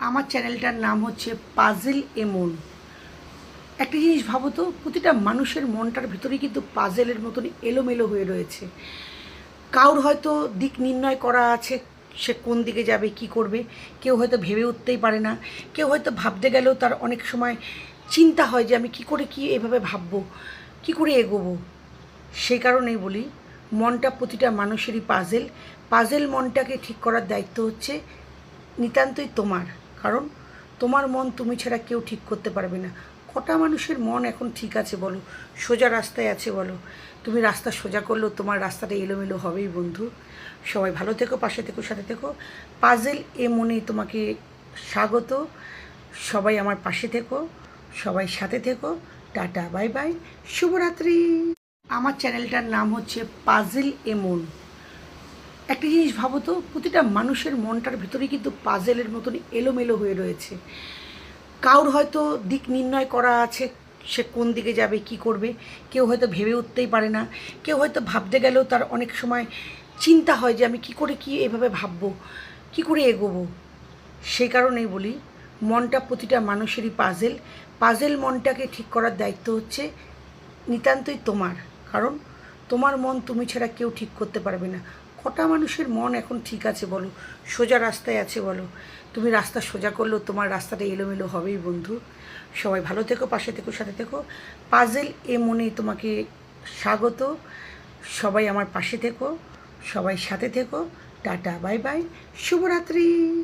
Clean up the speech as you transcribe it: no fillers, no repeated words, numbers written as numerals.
আমার চ্যানেলটার নাম হচ্ছে পাজেল এমন। একটা জিনিস ভাবো তো, প্রতিটা মানুষের মনটার ভিতরেই কিন্তু পাজেলের মতন এলোমেলো হয়ে রয়েছে। কারোর হয়তো দিক নির্ণয় করা আছে, সে কোন দিকে যাবে, কি করবে। কেউ হয়তো ভেবে উঠতেই পারে না। কেউ হয়তো ভাবতে গেলেও তার অনেক সময় চিন্তা হয় যে আমি কি করে কি এভাবে ভাববো, কি করে এগোবো। সেই কারণেই বলি, মনটা প্রতিটা মানুষেরই পাজেল। পাজেল মনটাকে ঠিক করার দায়িত্ব হচ্ছে নিতান্তই তোমার। কারণ তোমার মন তুমি ছাড়া কেউ ঠিক করতে পারবে না। কটা মানুষের মন এখন ঠিক আছে বলো, সোজা রাস্তায় আছে বলো? তুমি রাস্তা সোজা করলেও তোমার রাস্তাটা এলোমেলো হবেই বন্ধু। সবাই ভালো থেকো, পাশে থেকো, সাথে থেকো। পাজেল এ মনেই তোমাকে স্বাগত। সবাই আমার পাশে থেকো, সবাই সাথে থেকো। টাটা, বাই বাই, শুভরাত্রি। আমার চ্যানেলটার নাম হচ্ছে পাজেল এমন। একটা জিনিস ভাবো তো, প্রতিটা মানুষের মনটার ভিতরেই কিন্তু পাজেলের মতন এলোমেলো হয়ে রয়েছে। কারোর হয়তো দিক নির্ণয় করা আছে, সে কোন দিকে যাবে, কি করবে। কেউ হয়তো ভেবে উঠতেই পারে না। কেউ হয়তো ভাবতে গেলেও তার অনেক সময় চিন্তা হয় যে আমি কি করে কি এভাবে ভাববো, কি করে এগোবো। সেই কারণেই বলি, মনটা প্রতিটা মানুষেরই পাজেল। পাজেল মনটাকে ঠিক করার দায়িত্ব হচ্ছে নিতান্তই তোমার। কারণ তোমার মন তুমি ছাড়া কেউ ঠিক করতে পারবে না। কটা মানুষের মন এখন ঠিক আছে বলো, সোজা রাস্তায় আছে বলো? তুমি রাস্তা সোজা করলেও তোমার রাস্তাটা এলোমেলো হবেই বন্ধু। সবাই ভালো থেকো, পাশে থেকো, সাথে থেকো। পাজেল এ মনেই তোমাকে স্বাগত। সবাই আমার পাশে থেকো, সবাই সাথে থেকো। টাটা, বাই বাই, শুভরাত্রি।